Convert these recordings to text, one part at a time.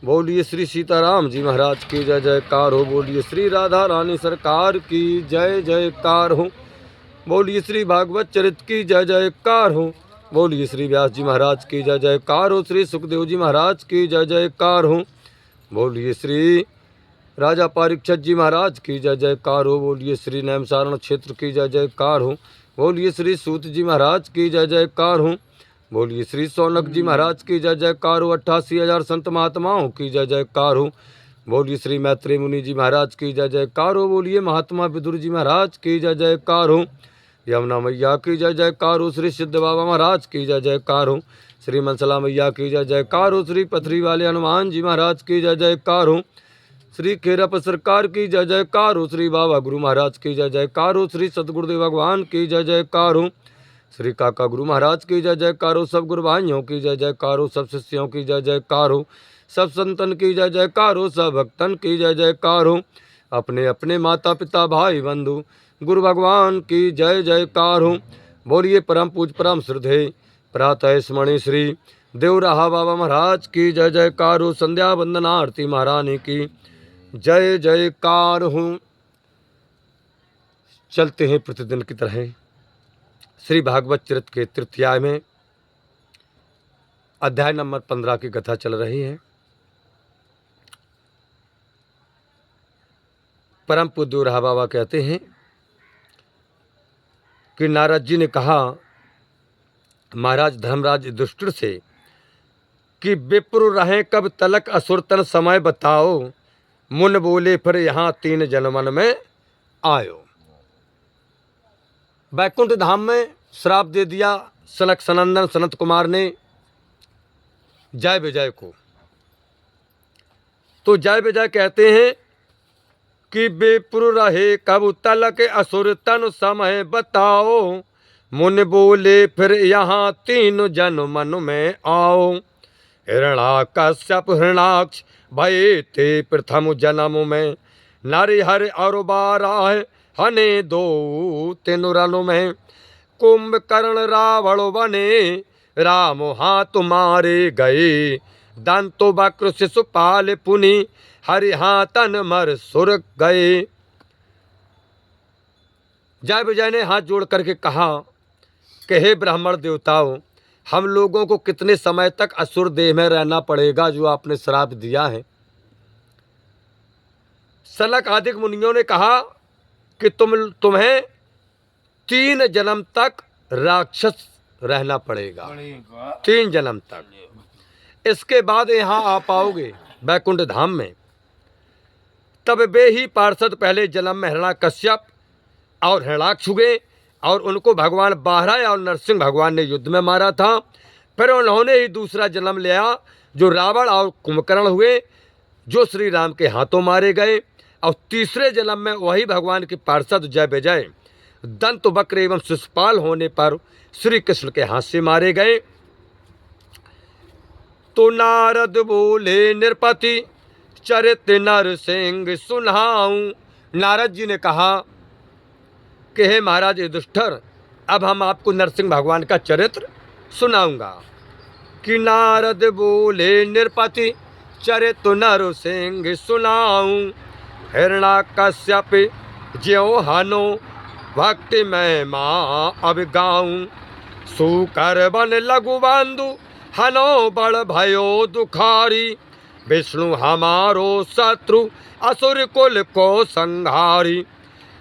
बोलिए श्री सीताराम जी महाराज की जय जयकार हो। बोलिए श्री राधा रानी सरकार की जय जयकार हो। बोलिए श्री भागवत चरित की जय जयकार हो। बोलिए श्री व्यास जी महाराज की जय जयकार हो। श्री सुखदेव जी महाराज की जय जयकार हो। बोलिए श्री राजा परीक्षित जी महाराज की जय जयकार हो। बोलिए श्री नैमसारण क्षेत्र की जय जयकार हो। बोलिए श्री सूत जी महाराज की जय जयकार हो। बोलिए श्री सौनक जी महाराज की जय जयकार हो। 88,000 संत महात्माओं की जय जयकार हो। बोलिए श्री मैत्री मुनि जी महाराज की जय जयकार हो। बोलिए महात्मा विदुर जी महाराज की जय जयकार हो। यमुना मैया की जय जयकार हो। श्री सिद्ध बाबा महाराज की जय जयकार हो। श्री मनसला मैया की जय जयकार हो। श्री पथरी वाले हनुमान जी महाराज की जय जयकार हो। श्री खेरप सरकार की जय जयकार हो। श्री बाबा गुरु महाराज की जय जयकार हो। श्री सतगुरुदेव भगवान की जय जयकार हो। श्री काका गुरु महाराज की जय जयकार हो। सब गुरु भाइयों की जय जयकार हो। सब शिष्यों की जय जयकार हो। सब संतन की जय जयकार हो। सब भक्तन की जय जयकार हो। अपने अपने माता पिता भाई बंधु गुरु भगवान की जय जयकार हो। बोलिए परम पूज परम श्रद्धेय प्रातः स्मरणीय श्री देवराहा बाबा महाराज की जय जयकार हो। संध्या वंदना आरती महारानी की जय जयकार हो। चलते हैं प्रतिदिन की तरह श्री भागवत चरित के तृतीयाय में अध्याय नंबर 15 की कथा चल रही है। परम पूज्य रहा बाबा कहते हैं कि नारद जी ने कहा महाराज धर्मराज युधिष्ठिर से कि विप्र रहें कब तलक असुरतन समय बताओ। मुन बोले फिर यहाँ 3 जन्मन में आयो। बैकुंठ धाम में श्राप दे दिया सनक सनंदन सनत कुमार ने जय विजय को। तो जय विजय कहते हैं कि विप्र रहे कब तलक असुर तन समय बताओ। मुन बोले फिर यहाँ 3 जन्मन में आओ। हिरणाकश्यप हिरणाक्ष भये थे प्रथम जन्म में। नरिहर और 12 हने 2 3 रन में। कुंभकर्ण रावण बने राम हाथ मारे गए। दंतो वक्र शिशुपाल पुनि हरि हाथन मर सुर गए। जय विजय ने हाथ जोड़ करके कहा कि हे ब्राह्मण देवताओं, हम लोगों को कितने समय तक असुर देह में रहना पड़ेगा जो आपने श्राप दिया है। सनक आदि मुनियों ने कहा कि तुम्हें 3 जन्म तक राक्षस रहना पड़ेगा। 3 जन्म तक, इसके बाद यहाँ आ पाओगे बैकुंठ धाम में। तब वे ही पार्षद पहले जन्म में हिरणाकश्यप और हिरणाक्ष हुए और उनको भगवान बाहरा और नरसिंह भगवान ने युद्ध में मारा था। फिर उन्होंने ही दूसरा जन्म लिया जो रावण और कुंभकर्ण हुए जो श्री राम के हाथों मारे गए। और तीसरे जन्म में वही भगवान के पार्षद जय विजय दंत वक्र एवं शिशुपाल होने पर श्री कृष्ण के हाथ से मारे गए। तो नारद बोले नृपति चरित नरसिंह सुनाऊं। नारद जी ने कहा कि हे महाराज युधिष्ठिर, अब हम आपको नरसिंह भगवान का चरित्र सुनाऊंगा। कि नारद बोले नृपति चरित नरसिंह सुनाऊं। हिरणाकश्यप ज्यों हनो भक्ति में माँ अब गाऊं। सुकर बन लघु बंधु हनो बड़ भयो दुखारी। विष्णु हमारो शत्रु असुर कुल को संहारी।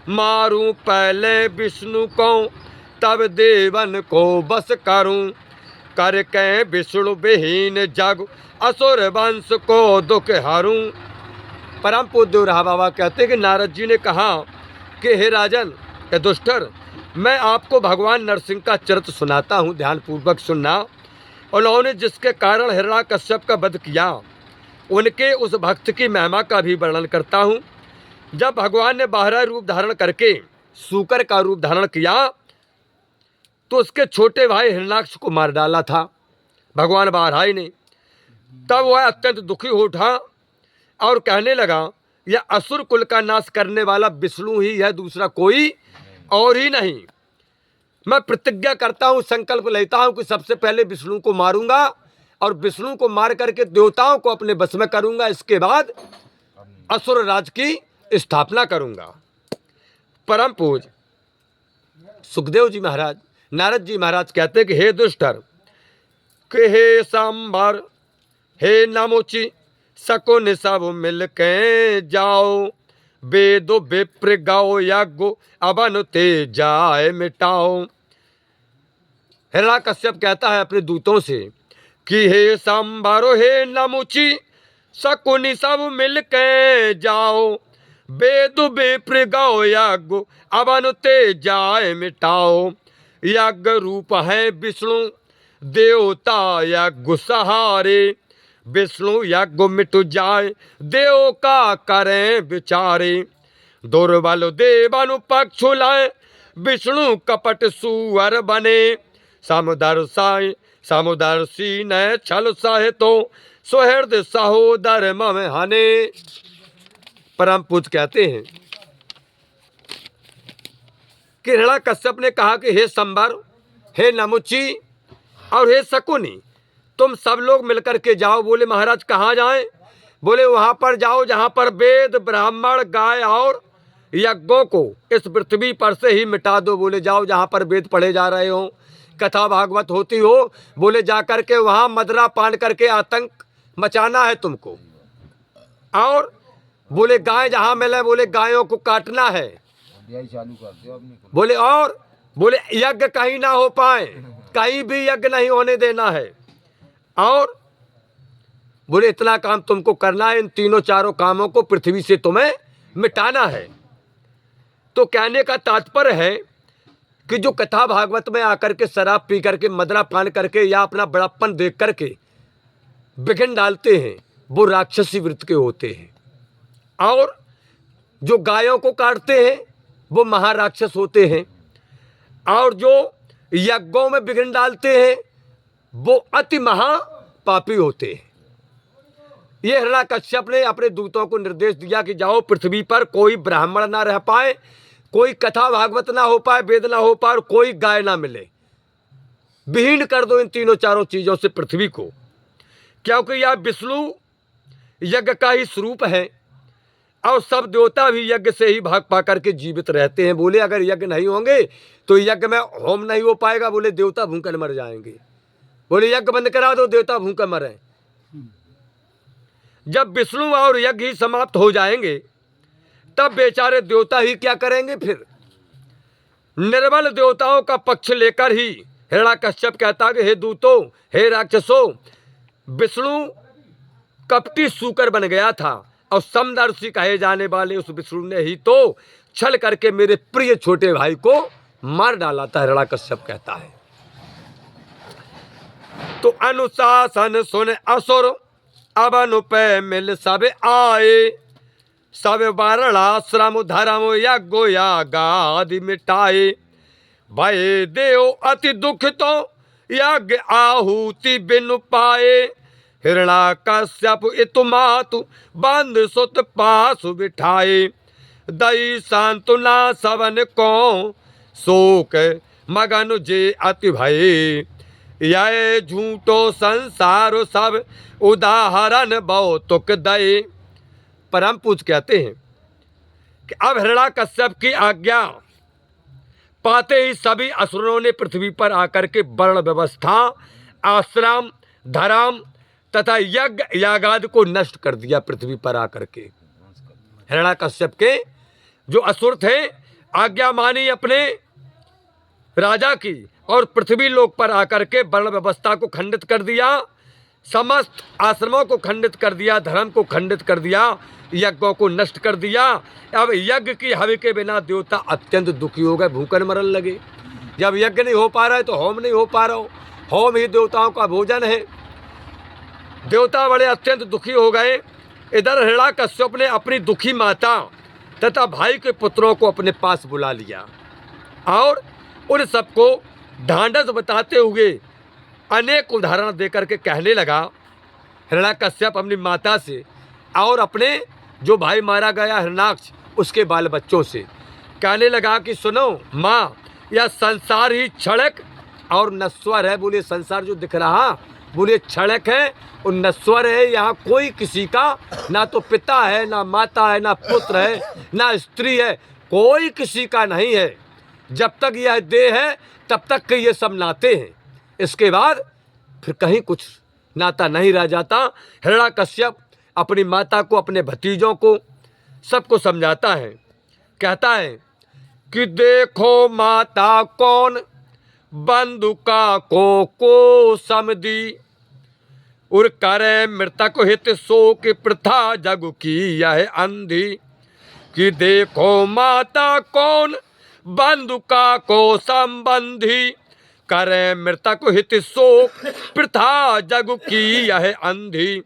मारूं पहले विष्णु को तब देवन को बस करूं। करके विष्णु विहीन जग असुर वंश को दुख हरूं। परम पूज्य रहा बाबा कहते कि नारद जी ने कहा कि हे राजन युधिष्ठिर, मैं आपको भगवान नरसिंह का चरित्र सुनाता हूँ, ध्यानपूर्वक सुनना। उन्होंने जिसके कारण हिरणाकश्यप का वध किया उनके उस भक्त की महिमा का भी वर्णन करता हूँ। जब भगवान ने बाहरा रूप धारण करके सूकर का रूप धारण किया तो उसके छोटे भाई हिरणाक्ष को मार डाला था भगवान बाहराई ने। तब वह अत्यंत दुखी हो उठा और कहने लगा यह असुर कुल का नाश करने वाला विष्णु ही है, दूसरा कोई और ही नहीं। मैं प्रतिज्ञा करता हूँ, संकल्प लेता हूँ कि सबसे पहले विष्णु को मारूंगा और विष्णु को मार करके देवताओं को अपने बस में करूंगा। इसके बाद असुर राज की स्थापना करूंगा। परम पूज सुखदेव जी महाराज, नारद जी महाराज कहते हैं कि हे दुष्टर, कि हे सांबर, हे नमोची, शकुन सब मिल के जाओ, वेदो विप्र गाओ यज्ञो अवन ते जाए मिटाओ। हिरण्यकश्यप कहता है अपने दूतों से कि हे सांबारो, हे नमुची, शकुनी सब मिल के जाओ, वेद विप्र गाओ यज्ञ अवन ते जाए मिटाओ। यज्ञ रूप है विष्णु देवता यज्ञ सहारे, विष्णु यज्ञ मिट जाए देव का करें विचारे। दुर्बल देवन पक्ष लाए विष्णु कपट सुअर बने, समुदर्शी न छल सहे तो सुहृद सहोदर मम हने। परम पूज कहते हैं कि हिरण्यकश्यप ने कहा कि हे संबर, हे नमुची और हे शकुनी, तुम सब लोग मिलकर के जाओ। बोले महाराज कहाँ जाएं? बोले वहाँ पर जाओ जहाँ पर वेद ब्राह्मण गाय और यज्ञों को इस पृथ्वी पर से ही मिटा दो। बोले जाओ जहाँ पर वेद पढ़े जा रहे हो, कथा भागवत होती हो, बोले जा कर के वहाँ मदरा पान करके आतंक मचाना है तुमको। और बोले गाय जहाँ मिले, बोले गायों को काटना है। चालू कर दो अपनी। बोले और बोले यज्ञ कहीं ना हो पाए, कहीं भी यज्ञ नहीं होने देना है। और बोले इतना काम तुमको करना है, इन तीनों चारों कामों को पृथ्वी से तुम्हें मिटाना है। तो कहने का तात्पर्य है कि जो कथा भागवत में आकर के शराब पी करके मदरा पान करके या अपना बड़प्पन देख करके विघ्न डालते हैं, वो राक्षसी वृत्ति के होते हैं। और जो गायों को काटते हैं वो महाराक्षस होते हैं। और जो यज्ञों में विघ्न डालते हैं वो अति महापापी होते हैं। ये हिरण्यकश्यप ने अपने दूतों को निर्देश दिया कि जाओ पृथ्वी पर कोई ब्राह्मण ना रह पाए, कोई कथा भागवत ना हो पाए, वेद ना हो पाए और कोई गाय ना मिले। विहीन कर दो इन तीनों चारों चीज़ों से पृथ्वी को, क्योंकि यह विष्णु यज्ञ का ही स्वरूप है और सब देवता भी यज्ञ से ही भाग पा करके जीवित रहते हैं। बोले अगर यज्ञ नहीं होंगे तो यज्ञ में होम नहीं हो पाएगा, बोले देवता भूखकर मर जाएंगे। बोले यज्ञ बंद करा दो, देवता भूखकर मरे। जब विष्णु और यज्ञ ही समाप्त हो जाएंगे तब बेचारे देवता ही क्या करेंगे फिर। निर्बल देवताओं का पक्ष लेकर ही हिरण्यकश्यप कहता कि हे दूतों, हे राक्षसों, विष्णु कपटी सूकर बन गया था और समदर्शी कहे जाने वाले उस विष्णु ने ही तो छल करके मेरे प्रिय छोटे भाई को मार डाला था। हिरण्यकश्यप कहता है तो अनुशासन सुन असुर अब अनुपय मिल सब आए, सब वारणाश्रम धर्म यज्ञो यागादि मिटाए। भय देव अति दुख तो यज्ञ आहुति बिनु पाए, हिरण्यकश्यप इतु मातु बंद सुत पासु बिठाए। दई सांत्वना सवन को शोक मगन जे अति भय, यह झूठो संसार सब उदाहरण बहुतुक दये। परम पूज कहते हैं कि अब हिरण्यकश्यप की आज्ञा पाते ही सभी असुरों ने पृथ्वी पर आकर के वर्ण व्यवस्था, आश्रम, धर्म तथा यज्ञ यागादि को नष्ट कर दिया। पृथ्वी पर आकर के हिरण्यकश्यप के जो असुर थे आज्ञा मानी अपने राजा की और पृथ्वी लोक पर आकर के वर्ण व्यवस्था को खंडित कर दिया, समस्त आश्रमों को खंडित कर दिया, धर्म को खंडित कर दिया, यज्ञों को नष्ट कर दिया। अब यज्ञ की हवि के बिना देवता अत्यंत दुखी हो गए, भूखन मरन लगे। जब यज्ञ नहीं हो पा रहा है तो होम नहीं हो पा रहा हो, होम ही देवताओं का भोजन है। देवता बड़े अत्यंत दुखी हो गए। इधर हिरण्यकश्यप ने अपनी दुखी माता तथा भाई के पुत्रों को अपने पास बुला लिया और उन सबको ढांढस बताते हुए अनेक उदाहरण देकर के कहने लगा। हिरण्यकश्यप अपनी माता से और अपने जो भाई मारा गया हिरण्याक्ष उसके बाल बच्चों से कहने लगा कि सुनो माँ, यह संसार ही क्षणिक और नश्वर है। बोले संसार जो दिख रहा बोले क्षणिक है और नश्वर है। यहाँ कोई किसी का ना तो पिता है, ना माता है, ना पुत्र है, ना स्त्री है, कोई किसी का नहीं है। जब तक यह देह है तब तक के ये सब नाते हैं, इसके बाद फिर कहीं कुछ नाता नहीं रह जाता। हिरण्याकश्यप अपनी माता को, अपने भतीजों को, सबको समझाता है, कहता है कि देखो माता कौन बंधुका को समधी, उर करे मृतक हित शोक प्रथा जग की यह अंधी। कि देखो माता कौन बंधुका को संबंधी, करे मृतक हित शोक प्रथा जग की यह अंधी।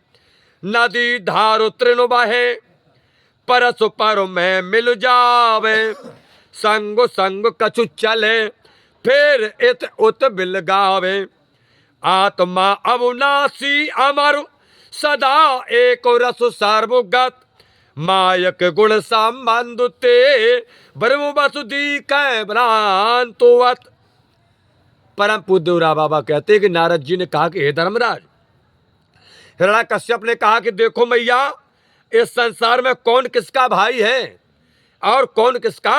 नदी धारो तृण बहे परस पर में मिल जावे, संग संग कछु चले फिर इत उत बिल गावे। आत्मा अविनाशी अमर सदा एक रस सर्वगत, मायक गुण संबंध ते ब्रह्म वसुदी कै भ्रांतुवत। परम पूज्य देवरा बाबा कहते हैं कि नारद जी ने कहा कि हे धर्मराज, हिरण्याकश्यप ने कहा कि देखो मैया, इस संसार में कौन किसका भाई है और कौन किसका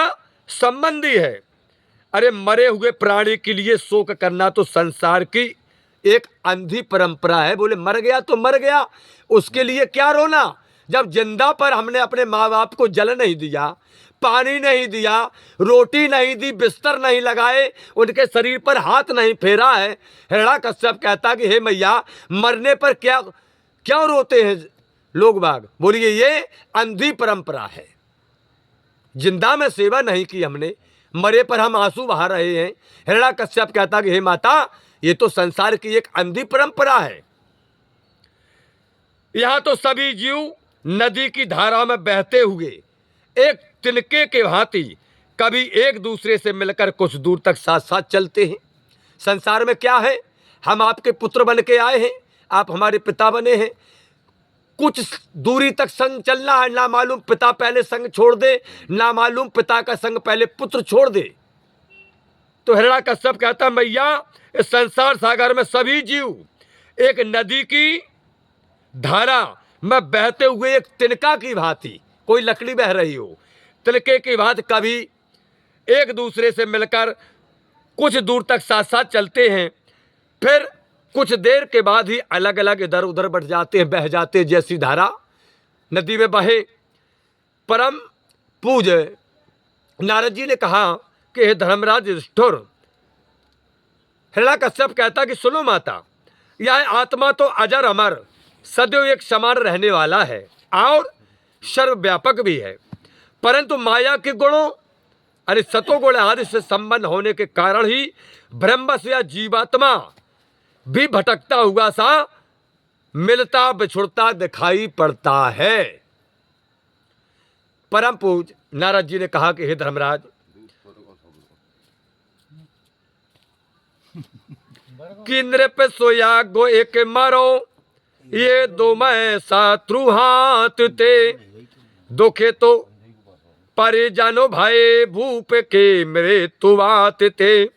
संबंधी है। अरे मरे हुए प्राणी के लिए शोक करना तो संसार की एक अंधी परंपरा है। बोले मर गया तो मर गया, उसके लिए क्या रोना। जब जिंदा पर हमने अपने माँ बाप को जल नहीं दिया, पानी नहीं दिया, रोटी नहीं दी, बिस्तर नहीं लगाए, उनके शरीर पर हाथ नहीं फेरा है। हिरण्याकश्यप कहता कि हे मैया, मरने पर क्या क्यों रोते हैं लोग बाग। बोलिए ये अंधी परंपरा है। जिंदा में सेवा नहीं की हमने, मरे पर हम आंसू बहा रहे हैं। हिरण्याकश्यप कहता कि हे माता, ये तो संसार की एक अंधी परंपरा है। यहां तो सभी जीव नदी की धारा में बहते हुए एक तिनके के भांति कभी एक दूसरे से मिलकर कुछ दूर तक साथ साथ चलते हैं। संसार में क्या है, हम आपके पुत्र बन के आए हैं, आप हमारे पिता बने हैं, कुछ दूरी तक संग चलना है, ना मालूम पिता पहले संग छोड़ दे, ना मालूम पिता का संग पहले पुत्र छोड़ दे। तो हिरण्याकश्यप कहता मैया, इस संसार सागर में सभी जीव एक नदी की धारा में बहते हुए एक तिनका की भांति, कोई लकड़ी बह रही हो, तिनके की भांति कभी एक दूसरे से मिलकर कुछ दूर तक साथ साथ चलते हैं, फिर कुछ देर के बाद ही अलग अलग इधर उधर बढ़ जाते हैं, बह जाते हैं, जैसी धारा नदी में बहे। परम पूज्य नारद जी ने कहा कि हे धर्मराज युधिष्ठिर, हिरण्याकश्यप कहता कि सुनो माता, यह आत्मा तो अजर अमर सदैव एक समान रहने वाला है और सर्वव्यापक भी है, परंतु माया के गुणों अरे सतोगुण आदि से संबंध होने के कारण ही ब्रह्मस या जीवात्मा भी भटकता हुआ सा मिलता बिछुड़ता दिखाई पड़ता है। परम पूज्य नारद जी ने कहा कि हे धर्मराज, कि नृप सोया गो एक मरो, ये दो मैं शत्रु हाथ ते, दुखे तो परिजनो भय भूप के मृत्यु बात ते,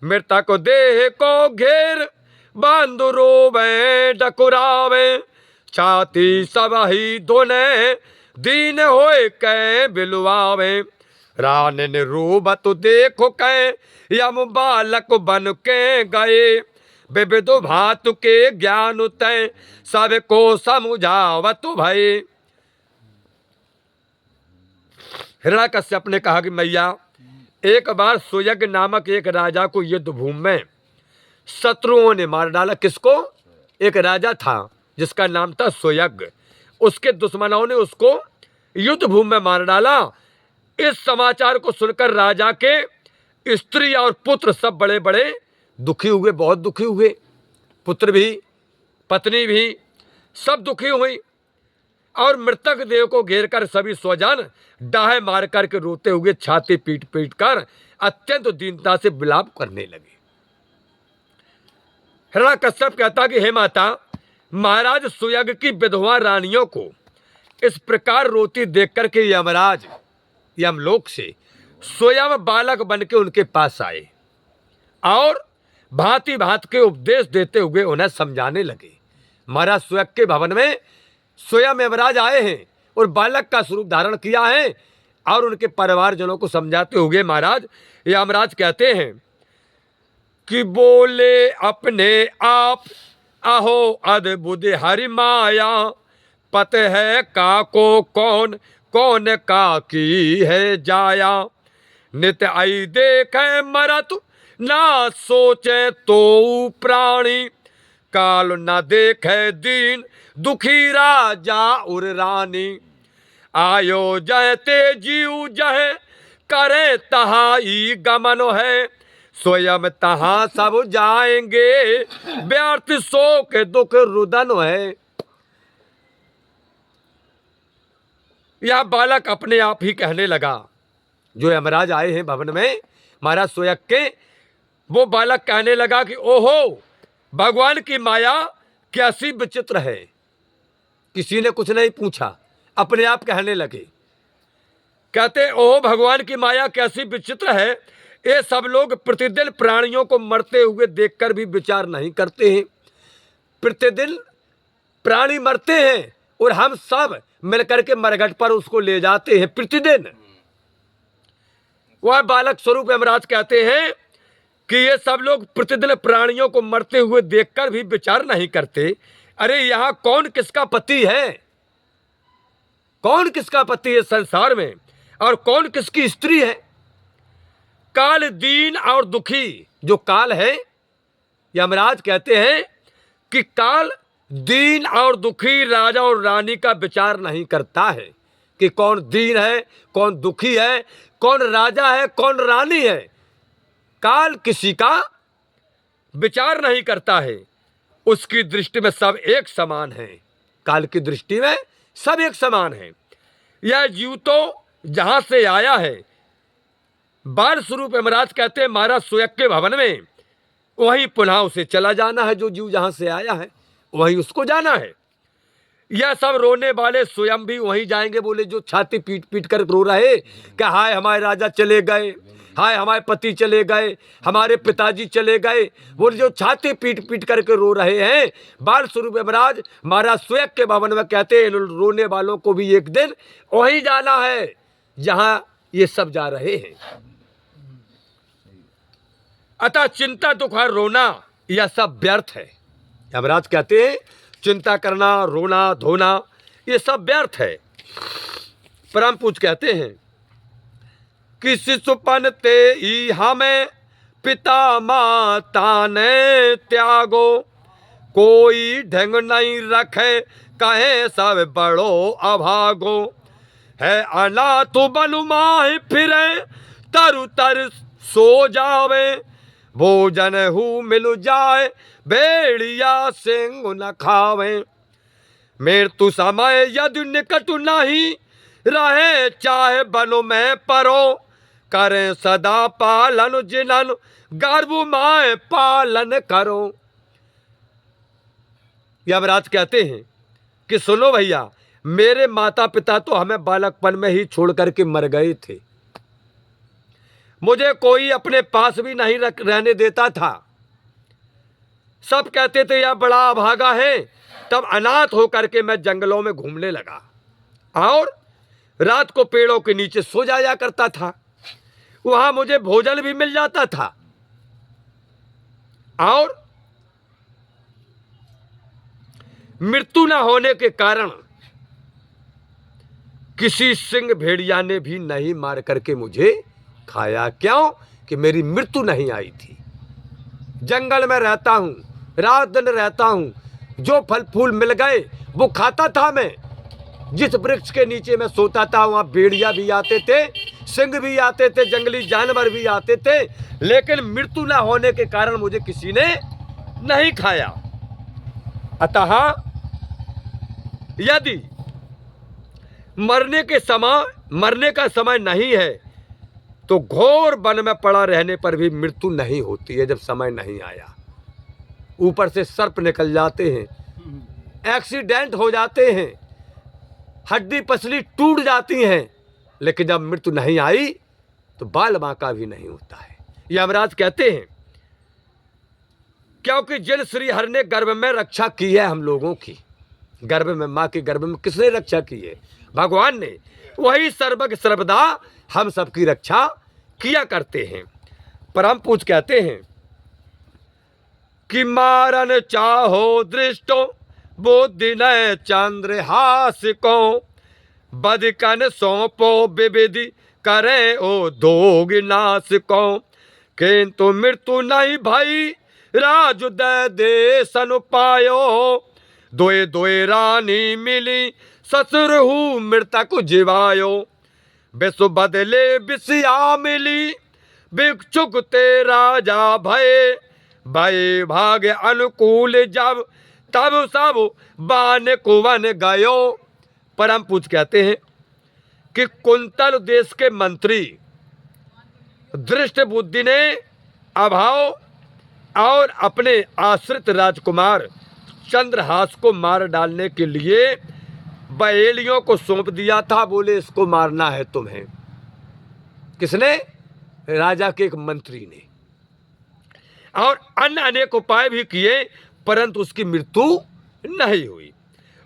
मृतक देह को घेर बांधु रोवे डकुरावे, छाती सब ही दोने दीन होए कै बिलवावे, रानन रूबत देखो कै यम बालक बन के गए, विविध भात के ज्ञान तय सब को समझावत भय। हिरण्याकश्यप ने कहा कि मैया, एक बार सुयज्ञ नामक एक राजा को युद्ध भूमि में शत्रुओं ने मार डाला। किसको? एक राजा था जिसका नाम था सुयज्ञ, उसके दुश्मनों ने उसको युद्ध भूमि में मार डाला। इस समाचार को सुनकर राजा के स्त्री और पुत्र सब बड़े बड़े दुखी हुए, बहुत दुखी हुए। पुत्र भी, पत्नी भी, सब दुखी हुई और मृतक देव को घेर कर सभी स्वजन डाहे मार कर के रोते हुए छाती पीट पीट कर अत्यंत दीनता से विलाप करने लगे। हिरण्याकश्यप कहता कि हे माता, महाराज सुयज्ञ की विधवा रानियों को इस प्रकार रोती देख कर के यमराज यमलोक से स्वयं बालक बन के उनके पास आए और भांति भांति के उपदेश देते हुए उन्हें समझाने लगे। महाराज स्वयं के भवन में स्वयं यमराज आए हैं और बालक का स्वरूप धारण किया है और उनके परिवारजनों को समझाते हुए महाराज यमराज कहते हैं कि बोले अपने आप अहो अद्भुत हरि माया, पत है का को कौन कौन का की है जाया, नित आई देखे मरत ना सोचे तो प्राणी, काल न देखे दीन दुखी राजा उर रानी, आयो जय ते जीव जय करे तहाई गमन है, स्वयं तहां सब जाएंगे व्यर्थ शोक दुख रुदन है। यह बालक अपने आप ही कहने लगा, जो यमराज आए हैं भवन में महाराज स्वयं के, वो बालक कहने लगा कि ओहो भगवान की माया कैसी विचित्र है। किसी ने कुछ नहीं पूछा, अपने आप कहने लगे, कहते ओहो भगवान की माया कैसी विचित्र है। ये सब लोग प्रतिदिन प्राणियों को मरते हुए देखकर भी विचार नहीं करते हैं। प्रतिदिन प्राणी मरते हैं और हम सब मिलकर के मरघट पर उसको ले जाते हैं प्रतिदिन। वह बालक स्वरूप यमराज कहते हैं कि ये सब लोग प्रतिदिन प्राणियों को मरते हुए देखकर भी विचार नहीं करते। अरे यहाँ कौन किसका पति है, कौन किसका पति है संसार में, और कौन किसकी स्त्री है। काल दीन और दुखी, जो काल है यमराज कहते हैं कि काल दीन और दुखी राजा और रानी का विचार नहीं करता है कि कौन दीन है कौन दुखी है, कौन राजा है कौन रानी है। काल किसी का विचार नहीं करता है, उसकी दृष्टि में सब एक समान है। काल की दृष्टि में सब एक समान है। यह जीव तो जहां से आया है, बाल स्वरूप यमराज कहते हैं महाराज स्वयं के भवन में, वहीं पुनः उसे चला जाना है। जो जीव जहां से आया है वहीं उसको जाना है। यह सब रोने वाले स्वयं भी वहीं जाएंगे। बोले जो छाती पीट पीट कर रो रहे कि हाय हमारे राजा चले गए, हाय हमारे पति चले गए, हमारे पिताजी चले गए, वो जो छाती पीट पीट करके रो रहे हैं, बाल स्वरूप यमराज महाराज स्वयं के भवन में कहते हैं रोने वालों को भी एक दिन वहीं जाना है जहां ये सब जा रहे हैं। अतः चिंता दुख और रोना यह सब व्यर्थ है। यमराज कहते हैं चिंता करना रोना धोना ये सब व्यर्थ है। परम पूज्य कहते हैं कि शिशुपन ते ही हमें पिता माता ने त्यागो, कोई ढंग नहीं रखे कहे सब बड़ो अभागो, है अनाथ बलुमाह फिरे तरु तर सो जावे, भोजन हु मिल जाए भेड़िया सिंह न खावे, मृत्यु समय यदि निकट नहीं रहे चाहे बनो में परो, करें सदा पालन जिनन गर्भ माए पालन करो। यमराज कहते हैं कि सुनो भैया, मेरे माता पिता तो हमें बालकपन में ही छोड़ करके मर गए थे। मुझे कोई अपने पास भी नहीं रहने देता था। सब कहते थे यह बड़ा अभागा है। तब अनाथ होकर के मैं जंगलों में घूमने लगा और रात को पेड़ों के नीचे सो जाया करता था। वहां मुझे भोजन भी मिल जाता था और मृत्यु न होने के कारण किसी सिंह भेड़िया ने भी नहीं मार करके मुझे खाया। क्यों? कि मेरी मृत्यु नहीं आई थी। जंगल में रहता हूं, रात दिन रहता हूं, जो फल फूल मिल गए वो खाता था। मैं जिस वृक्ष के नीचे मैं सोता था वहां भेड़िया भी आते थे, सिंह भी आते थे, जंगली जानवर भी आते थे, लेकिन मृत्यु न होने के कारण मुझे किसी ने नहीं खाया। अतः यदि मरने का समय नहीं है तो घोर वन में पड़ा रहने पर भी मृत्यु नहीं होती है। जब समय नहीं आया, ऊपर से सर्प निकल जाते हैं, एक्सीडेंट हो जाते हैं, हड्डी पसली टूट जाती हैं, लेकिन जब मृत्यु नहीं आई तो बाल बांका भी नहीं होता है। यमराज कहते हैं क्योंकि जिन श्री हरि ने गर्भ में रक्षा की है हम लोगों की, गर्भ में, माँ के गर्भ में किसने रक्षा की है? भगवान ने। वही सर्वज्ञ सर्वदा हम सबकी रक्षा किया करते हैं। परम पूज कहते हैं कि मारन चाहो दृष्टो बुद्धि न चंद्रहास को, बदकन सौंपो विविधि करे ओ दोग नाश को, किंतु मृत्यु नहीं भई राजु दे सन पायो, दोए दोए रानी मिली ससुरहु मृतक जिवायो, विश्व बदले विषया मिली भिक्षुक ते राजा भय, भय भाग्य अनुकूल जब तब सब बान कुवन गयो। परम पूज कहते हैं कि कुंतल देश के मंत्री दृष्ट बुद्धि ने अभाव और अपने आश्रित राजकुमार चंद्रहास को मार डालने के लिए बहेलियों को सौंप दिया था। बोले इसको मारना है तुम्हें। किसने? राजा के एक मंत्री ने। और अन्य अनेक उपाय भी किए, परंतु उसकी मृत्यु नहीं हुई।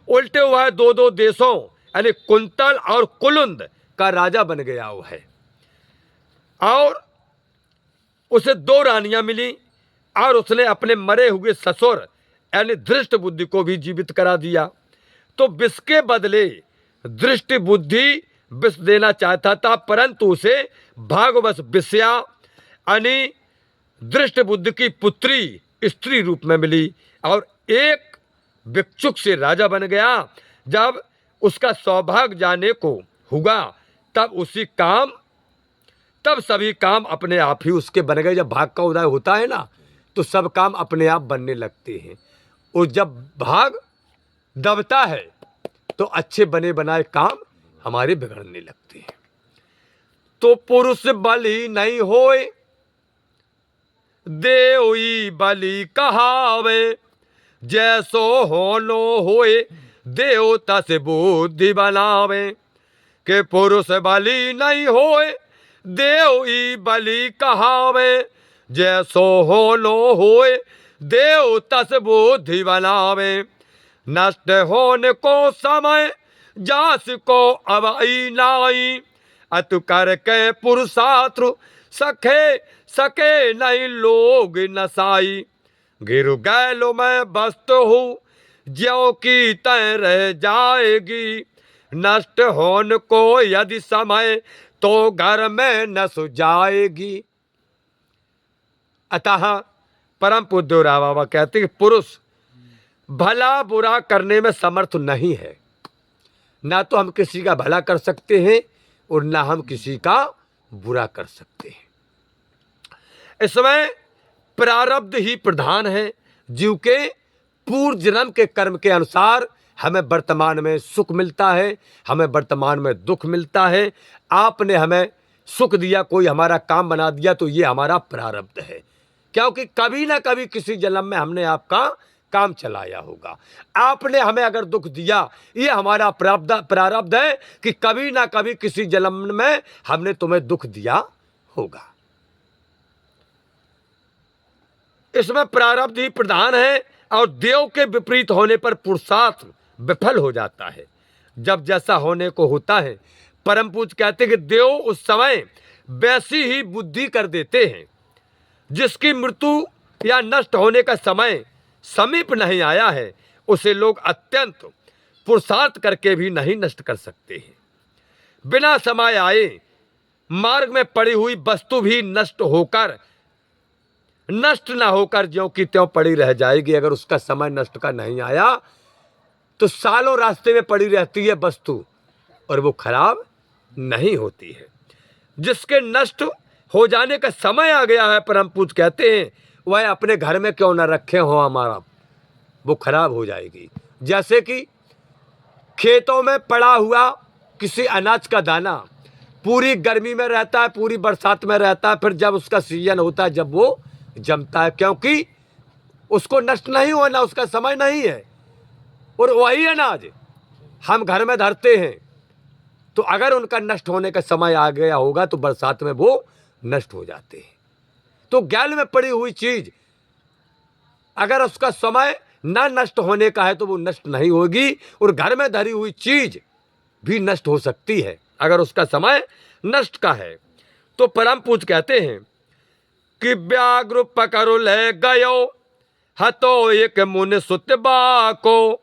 उल्टे हुआ दो दो देशों यानी कुंतल और कुलुंद का राजा बन गया वो है, और उसे दो रानियां मिली, और उसने अपने मरे हुए ससुर यानी दृष्ट बुद्धि को भी जीवित करा दिया। तो विष के बदले दृष्टि बुद्धि विष देना चाहता था, परंतु उसे भागवश विषया यानी दृष्ट बुद्धि की पुत्री स्त्री रूप में मिली, और एक भिक्षुक से राजा बन गया। जब उसका सौभाग्य जाने को हुआ तब सभी काम अपने आप ही उसके बन गए। जब भाग का उदय होता है ना, तो सब काम अपने आप बनने लगते हैं, और जब भाग दबता है तो अच्छे बने बनाए काम हमारे बिगड़ने लगते हैं। तो पुरुष बलि नहीं होए देवई बलि कहावे, जैसो होनो होए देवता से बुद्धि बनावे, के पुरुष बलि नहीं होए देवई बलि कहावे, जैसो होनो होए देवता से बुद्धि बनावे, नष्ट होने को समय जास को अवई नाई, अतु करके पुरुषात्र सके नहीं लोग नसाई, गिर गैलो मैं बस्त हूँ ज्यों की तय रह जाएगी, नष्ट होने को यदि समय तो घर में न सुजाएगी। अतः परम पूज्य बाबा कहते कि पुरुष भला बुरा करने में समर्थ नहीं है। ना तो हम किसी का भला कर सकते हैं और ना हम किसी का बुरा कर सकते हैं। इसमें प्रारब्ध ही प्रधान है। जीव के पूर्व जन्म के कर्म के अनुसार हमें वर्तमान में सुख मिलता है, हमें वर्तमान में दुख मिलता है। आपने हमें सुख दिया, कोई हमारा काम बना दिया, तो ये हमारा प्रारब्ध है, क्योंकि कभी ना कभी किसी जन्म में हमने आपका काम चलाया होगा। आपने हमें अगर दुख दिया, ये हमारा प्रारब्ध है कि कभी ना कभी किसी जन्म में हमने तुम्हें दुख दिया होगा। इसमें प्रारब्ध ही प्रधान है, और देव के विपरीत होने पर पुरुषार्थ विफल हो जाता है। जब जैसा होने को होता है, परम पूज्य कहते हैं कि देव उस समय वैसी ही बुद्धि कर देते हैं, जिसकी मृत्यु या नष्ट होने का समय समीप नहीं आया है, उसे लोग अत्यंत पुरुषार्थ करके भी नहीं नष्ट कर सकते हैं। बिना समय आए मार्ग में पड़ी हुई वस्तु भी नष्ट ना होकर ज्यों की त्यों पड़ी रह जाएगी। अगर उसका समय नष्ट का नहीं आया तो सालों रास्ते में पड़ी रहती है वस्तु, और वो खराब नहीं होती है। जिसके नष्ट हो जाने का समय आ गया है, परम पूज्य कहते हैं, वह अपने घर में क्यों न रखे हो हमारा, वो खराब हो जाएगी। जैसे कि खेतों में पड़ा हुआ किसी अनाज का दाना पूरी गर्मी में रहता है, पूरी बरसात में रहता है, फिर जब उसका सीजन होता है, जब वो जमता है, क्योंकि उसको नष्ट नहीं होना, उसका समय नहीं है। और वही अनाज हम घर में धरते हैं, तो अगर उनका नष्ट होने का समय आ गया होगा तो बरसात में वो नष्ट हो जाते हैं। तो गैल में पड़ी हुई चीज अगर उसका समय न नष्ट होने का है तो वो नष्ट नहीं होगी, और घर में धरी हुई चीज भी नष्ट हो सकती है अगर उसका समय नष्ट का है। तो परम पूज कहते हैं कि व्याघ्र पकड़ ले गयो हतो एक मुन सुत बाको,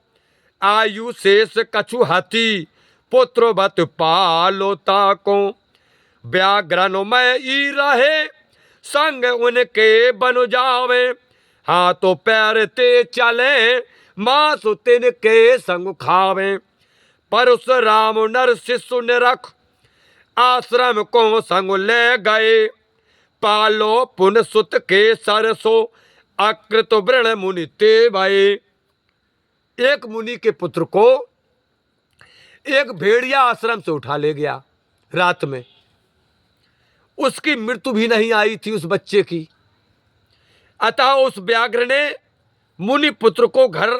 आयु शेष कछु हाथी पुत्र बत पालो ताको, व्याघ्रन में ई रहे संग उनके बन जावे, हाँ तो पैर ते चले मासु तिनके संग खावे, परशुराम नर शिशु निरख आश्रम को संग ले गए, पालो पुन सुत के सरसो अकृत वृण मुनि ते भये। एक मुनि के पुत्र को एक भेड़िया आश्रम से उठा ले गया रात में, उसकी मृत्यु भी नहीं आई थी उस बच्चे की। अतः उस व्याघ्र ने मुनि पुत्र को घर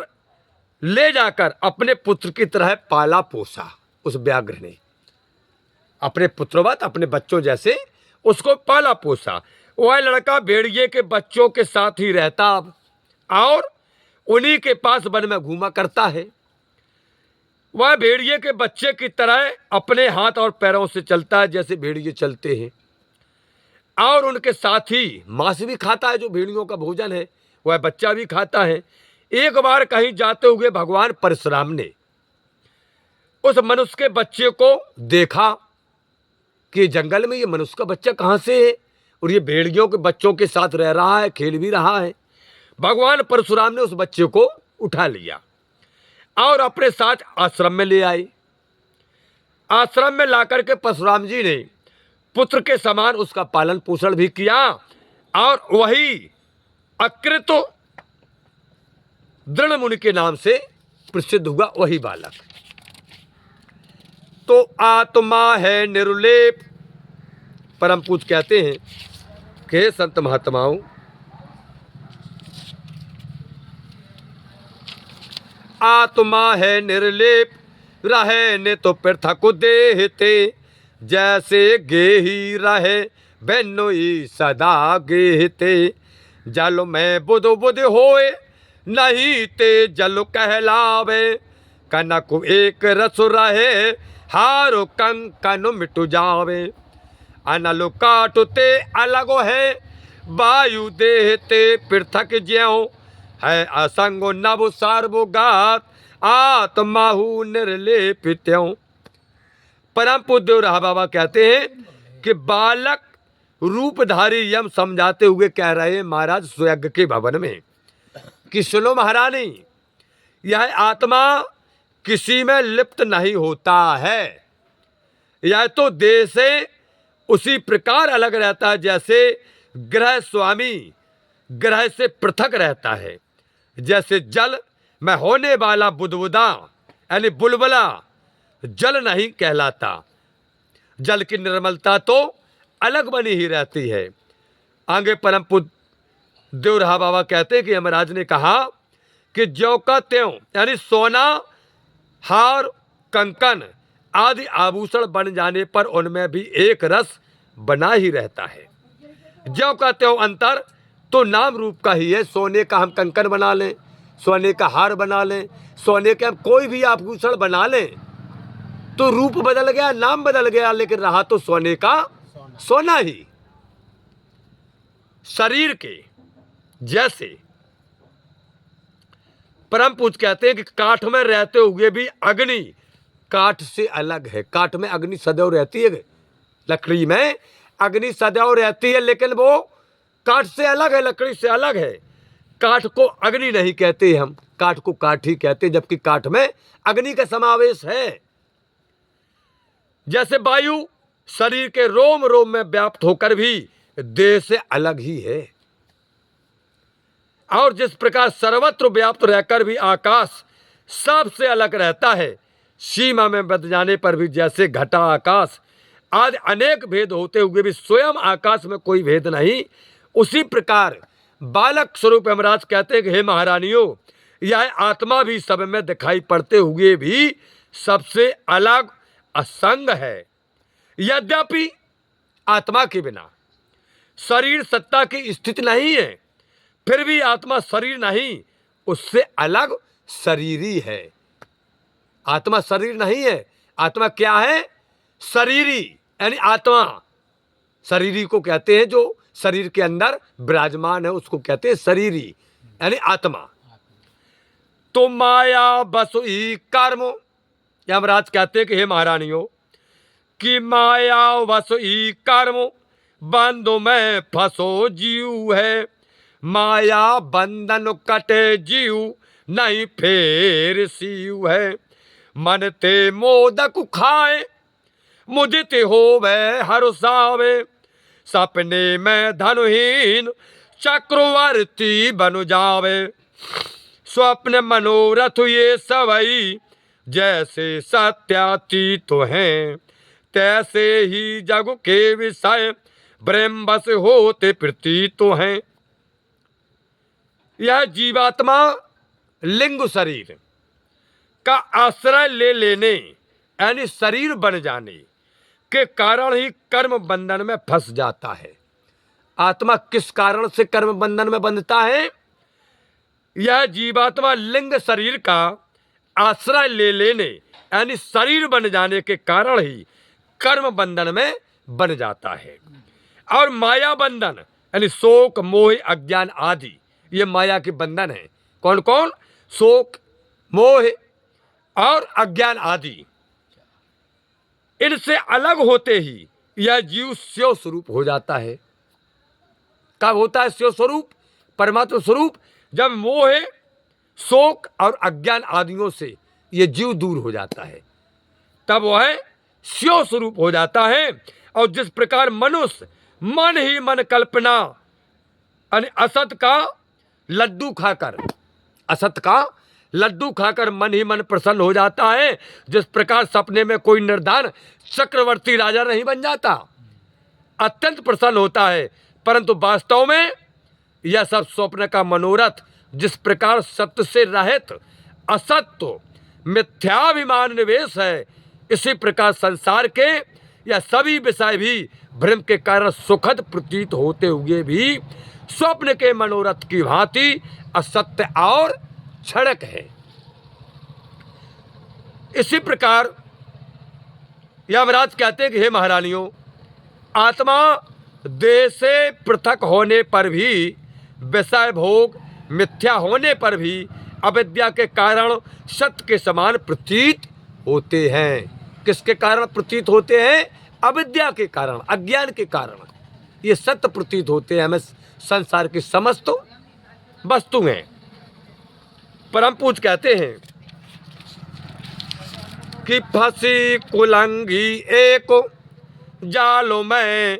ले जाकर अपने पुत्र की तरह पाला पोसा। उस व्याघ्र ने अपने पुत्रवत अपने बच्चों जैसे उसको पाला पोसा। वह लड़का भेड़िए के बच्चों के साथ ही रहता अब, और उन्हीं के पास वन में घूमा करता है। वह भेड़िए के बच्चे की तरह अपने हाथ और पैरों से चलता है जैसे भेड़िए चलते हैं, और उनके साथ ही मांस भी खाता है, जो भेड़ियों का भोजन है वह बच्चा भी खाता है। एक बार कहीं जाते हुए भगवान परशुराम ने उस मनुष्य के बच्चे को देखा कि जंगल में ये मनुष्य का बच्चा कहाँ से है, और ये भेड़ियों के बच्चों के साथ रह रहा है, खेल भी रहा है। भगवान परशुराम ने उस बच्चे को उठा लिया और अपने साथ आश्रम में ले आए। आश्रम में लाकर के परशुराम जी ने पुत्र के समान उसका पालन पोषण भी किया, और वही अकृत दृढ़ मुनि के नाम से प्रसिद्ध हुआ वही बालक। तो आत्मा है निर्लेप। परम पूज कहते हैं कि संत महात्माओं, आत्मा है निर्लेप रहे ने तो पृथक देहते, जैसे गेही रहे बेनोई सदा गेहते, जल में बुध बुध होए नहीं ते जल कहलावे, कनक एक रस रहे हारो कंकन मिटु जावे, अनल काटते अलग है वायु देहते पृथक ज्यों, है असंगो नभ सार्वगात आत्माहु निर्लेपित्यों। परम पूज्य रहा बाबा कहते हैं कि बालक रूपधारी यम समझाते हुए कह रहे हैं महाराज स्वयं के भवन में कि सुनो महारानी, यह आत्मा किसी में लिप्त नहीं होता है, यह तो देह से उसी प्रकार अलग रहता है जैसे ग्रह स्वामी ग्रह से पृथक रहता है। जैसे जल में होने वाला बुदबुदा यानी बुलबुला जल नहीं कहलाता, जल की निर्मलता तो अलग बनी ही रहती है। आगे परम पूज्य देवरहा बाबा कहते हैं कि यमराज ने कहा कि ज्यों का त्यों यानी सोना हार कंकन आदि आभूषण बन जाने पर उनमें भी एक रस बना ही रहता है। ज्यों का त्यों अंतर तो नाम रूप का ही है। सोने का हम कंकन बना लें, सोने का हार बना लें, सोने के हम कोई भी आभूषण बना लें तो रूप बदल गया, नाम बदल गया, लेकिन रहा तो सोने का सोना ही। शरीर के जैसे परम पूज्य कहते हैं कि काठ में रहते हुए भी अग्नि काठ से अलग है। काठ में अग्नि सदैव रहती है, लकड़ी में अग्नि सदैव रहती है, लेकिन वो काठ से अलग है, लकड़ी से अलग है। काठ को अग्नि नहीं कहते हम, काठ को काठ ही कहते, जबकि काठ में अग्नि का समावेश है। जैसे वायु शरीर के रोम रोम में व्याप्त होकर भी देह से अलग ही है, और जिस प्रकार सर्वत्र व्याप्त रहकर भी आकाश सबसे अलग रहता है, सीमा में बद जाने पर भी जैसे घटा आकाश आदि अनेक भेद होते हुए भी स्वयं आकाश में कोई भेद नहीं, उसी प्रकार बालक स्वरूप यमराज कहते हैं कि हे महारानियों, यह आत्मा भी सब में दिखाई पड़ते हुए भी सबसे अलग असंग है। यद्यपि आत्मा के बिना शरीर सत्ता की स्थिति नहीं है, फिर भी आत्मा शरीर नहीं, उससे अलग शरीरी है। आत्मा शरीर नहीं है, आत्मा क्या है? शरीरी, यानी आत्मा। शरीरी को कहते हैं जो शरीर के अंदर विराजमान है, उसको कहते हैं शरीरी, यानी आत्मा। तो माया बसु ही कर्म, यमराज कहते हैं कि हे महारानियों, कि माया वसु ही कर्म, बंधु में फंसो जीव है। माया बंधन कटे जीव, नहीं फेर सीव है। मन ते मोदक खाए, मुदित होवे हरुषावे। सपने में धनुहीन, चक्रवर्ती बन जावे। स्वप्न मनोरथ ये सवई, जैसे सत्यातीत तो हैं। तैसे ही जग के विषय, ब्रह्म बस होते प्रतीत तो हैं। यह जीवात्मा लिंग शरीर का आश्रय ले लेने, यानी शरीर बन जाने के कारण ही कर्म बंधन में फंस जाता है। आत्मा किस कारण से कर्म बंधन में बंधता है? यह जीवात्मा लिंग शरीर का आश्रय ले लेने, यानी शरीर बन जाने के कारण ही कर्म बंधन में बन जाता है। और माया बंधन, यानी शोक मोह अज्ञान आदि, ये माया के बंधन है। कौन कौन? शोक, मोह और अज्ञान आदि। इनसे अलग होते ही यह जीव शिव स्वरूप हो जाता है। कब होता है शिव स्वरूप, परमात्मा स्वरूप? जब मोह, शोक और अज्ञान आदियों से यह जीव दूर हो जाता है, तब वह शिव स्वरूप हो जाता है। और जिस प्रकार मनुष्य मन ही मन कल्पना, यानी असत का लड्डू खाकर, असत का लड्डू खाकर मन ही मन प्रसन्न हो जाता है, जिस प्रकार सपने में कोई निर्धन चक्रवर्ती राजा नहीं बन जाता, अत्यंत प्रसन्न होता है, परंतु वास्तव में यह सब स्वप्न का मनोरथ। जिस प्रकार सत्य से रहित असत्य मिथ्याभिमान निवेश है, इसी प्रकार संसार के यह सभी विषय भी भ्रम के कारण सुखद प्रतीत होते हुए भी स्वप्न के मनोरथ की भांति असत्य और क्षणिक है। इसी प्रकार यमराज कहते हैं कि हे महारानियों, आत्मा देह से पृथक होने पर भी, विषय भोग मिथ्या होने पर भी अविद्या के कारण सत्य के समान प्रतीत होते हैं। किसके कारण प्रतीत होते हैं? अविद्या के कारण, अज्ञान के कारण ये सत्य प्रतीत होते हैं हमें संसार की समस्त वस्तुएं। परम पूज्य कहते हैं कि फंसी कुलंगी एक जालो में,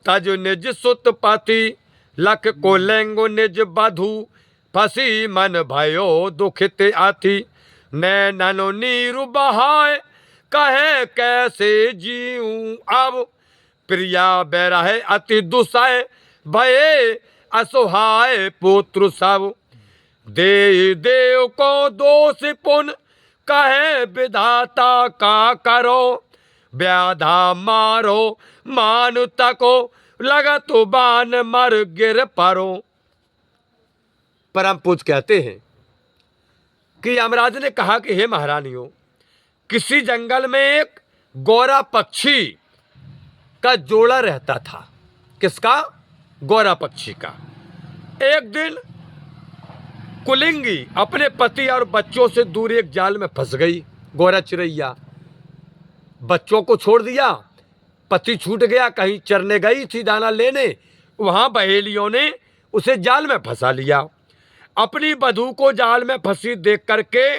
तज निज सुत पति लख को लेंगो निज बधु। फंसी मन भयो दुखित आथी, नैनो नीरु बहाय, कहे कैसे जीऊं अब। प्रिया बैरह अति दुसह, भये असहाय पुत्र सब। दे देव को दोष पुन, कहे विधाता का करो। व्याधा मारो मान तको, लगत बान मर गिर परो। परम पूज्य कहते हैं कि यमराज ने कहा कि हे महारानियों, किसी जंगल में एक गौरा पक्षी का जोड़ा रहता था। किसका? गौरा पक्षी का। एक दिन कुलिंगी अपने पति और बच्चों से दूर एक जाल में फंस गई। गौरा चिरैया बच्चों को छोड़ दिया, पति छूट गया, कहीं चरने गई थी दाना लेने, वहां बहेलियों ने उसे जाल में फंसा लिया। अपनी बधू को जाल में फंसी देख करके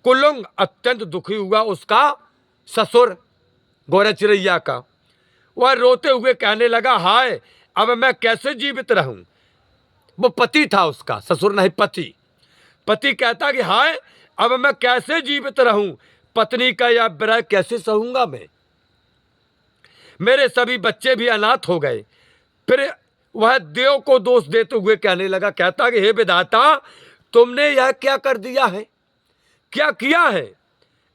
कुलुंग अत्यंत दुखी हुआ। उसका ससुर गौरा चिरैया का, वह रोते हुए कहने लगा, हाय अब मैं कैसे जीवित रहूं। वो पति था उसका, ससुर नहीं पति। पति कहता कि हाय अब मैं कैसे जीवित रहूं, पत्नी का यह विरह कैसे सहूंगा मैं, मेरे सभी बच्चे भी अनाथ हो गए। फिर वह देव को दोष देते हुए कहने लगा, कहता कि हे विधाता, तुमने यह क्या कर दिया है, क्या किया है।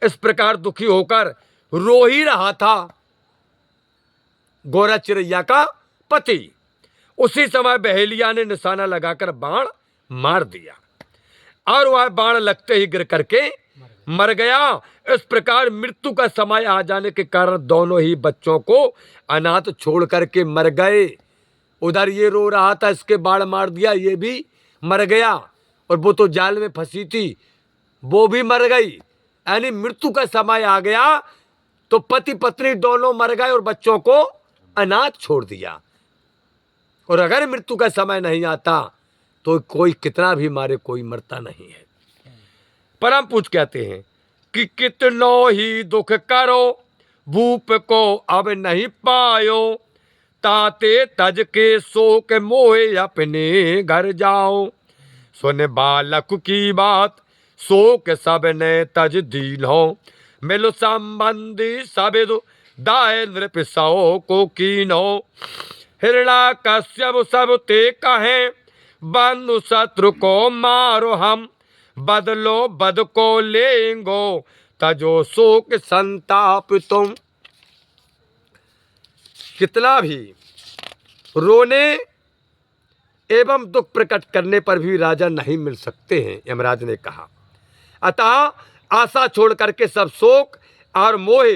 इस प्रकार दुखी होकर रो ही रहा था गौरा चिरैया का पति। उसी समय बहेलिया ने निशाना लगाकर बाण मार दिया और वह बाण लगते ही गिर करके मर गया। इस प्रकार मृत्यु का समय आ जाने के कारण दोनों ही बच्चों को अनाथ छोड़ करके मर गए। उधर ये रो रहा था इसके बाण मार दिया, ये भी मर गया, और वो तो जाल में फंसी थी वो भी मर गई। यानी मृत्यु का समय आ गया तो पति पत्नी दोनों मर गए और बच्चों को अनाथ छोड़ दिया। और अगर मृत्यु का समय नहीं आता तो कोई कितना भी मारे कोई मरता नहीं है। परम पूज्य कहते हैं कि कितनो ही दुख करो भूप को अब नहीं पायो, ताते तज के शोक मोहे अपने घर जाओ। सुन बालक की बात शोक सब ने तज दीन हो, मिलो संबंधी सब दाय नृप सौ को कीनो। हिरणा कश्यप सब ते कहे बंधु शत्रु को मारो हम, बदलो बद को लेंगो तजो शोक संताप तुम। कितना भी रोने एवं दुख प्रकट करने पर भी राजा नहीं मिल सकते हैं, यमराज ने कहा। अतः आशा छोड़ करके सब शोक और मोह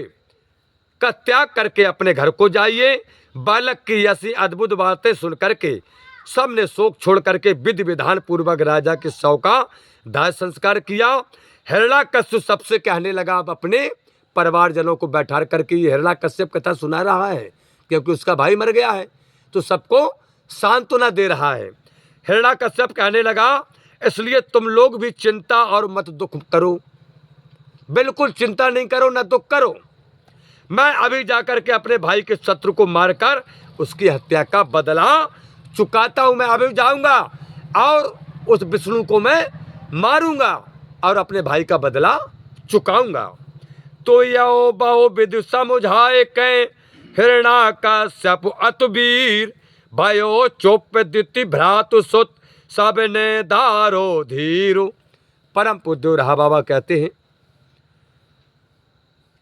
का त्याग करके अपने घर को जाइए। बालक की ऐसी अद्भुत बातें सुन करके सबने शोक छोड़ करके विधि विधान पूर्वक राजा के शव का दाह संस्कार किया। हिरण्याकश्यप सबसे कहने लगा, अब अपने परिवारजनों को बैठा करके ये हिरण्याकश्यप कथा सुना रहा है क्योंकि उसका भाई मर गया है तो सबको सांत्वना दे रहा है। हिरण्याकश्यप कहने लगा, इसलिए तुम लोग भी चिंता और मत दुख करो, बिल्कुल चिंता नहीं करो न दुख करो। मैं अभी जाकर के अपने भाई के शत्रु को मारकर उसकी हत्या का बदला चुकाता हूं। मैं अभी जाऊंगा और उस विष्णु को मैं मारूंगा और अपने भाई का बदला चुकाऊंगा। तो यो बहु विधि समुझाए कै हिरण्याकश्यप अतुवीर, भयो चुप दिति भ्रातु सुत सब ने दारो धीरो। परम पूज्य रहा बाबा कहते हैं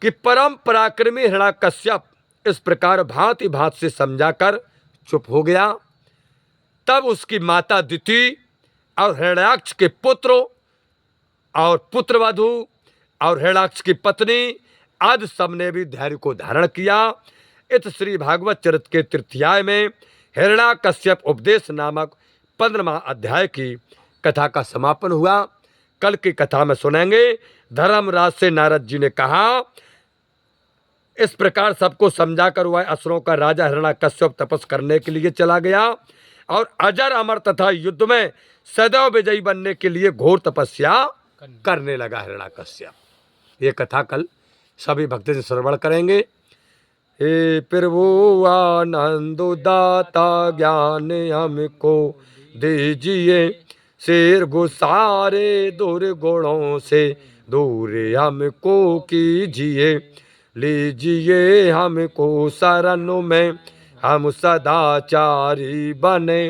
कि परम पराक्रमी हिरण्याकश्यप इस प्रकार भांति भांति से समझाकर चुप हो गया। तब उसकी माता दिति और हिरण्याक्ष के पुत्र और पुत्रवधू और हिरण्याक्ष की पत्नी आदि सबने भी धैर्य को धारण किया। इत श्री भागवत चरित के तृतीयाय में हिरण्याकश्यप उपदेश नामक 15वां अध्याय की कथा का समापन हुआ। कल की कथा में सुनेंगे धर्मराज से नारद जी ने कहा, इस प्रकार सबको समझाकर वह असुरों का राजा हिरण्याकश्यप तपस करने के लिए चला गया और अजर अमर तथा युद्ध में सदैव विजयी बनने के लिए घोर तपस्या करने लगा हिरण्याकश्यप। ये कथा कल सभी भक्तजन श्रवण करेंगे। हे प्रभु आनंद दाता ज्ञान हमको दीजिए, शेर गुसारे दुर्गुणों से दूर हमको कीजिए। लीजिए हमको शरण में हम सदाचारी बने,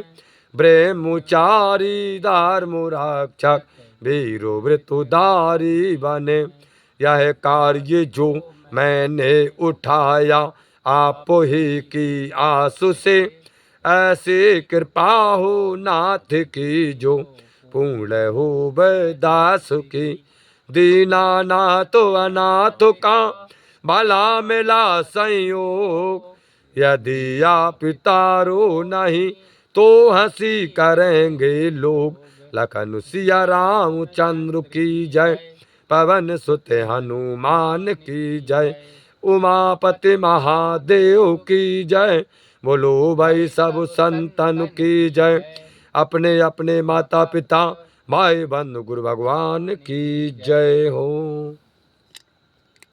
ब्रह्मचारी धर्म रक्षक वीरो वृतुधारी बने। यह कार्य जो मैंने उठाया आप ही की आंसू से, ऐसे कृपा हो नाथ की जो पूर्ण हो दास की। दीनानाथ अनाथ का भला मिला संयोग, यदि आप तारो नहीं तो हंसी करेंगे लोग। लखन सिया राम चंद्र की जय, पवन सुत हनुमान की जय, उमापति महादेव की जय। बोलो भाई सब संतन की जय। अपने अपने माता पिता भाई बंधु गुरु भगवान की जय हो।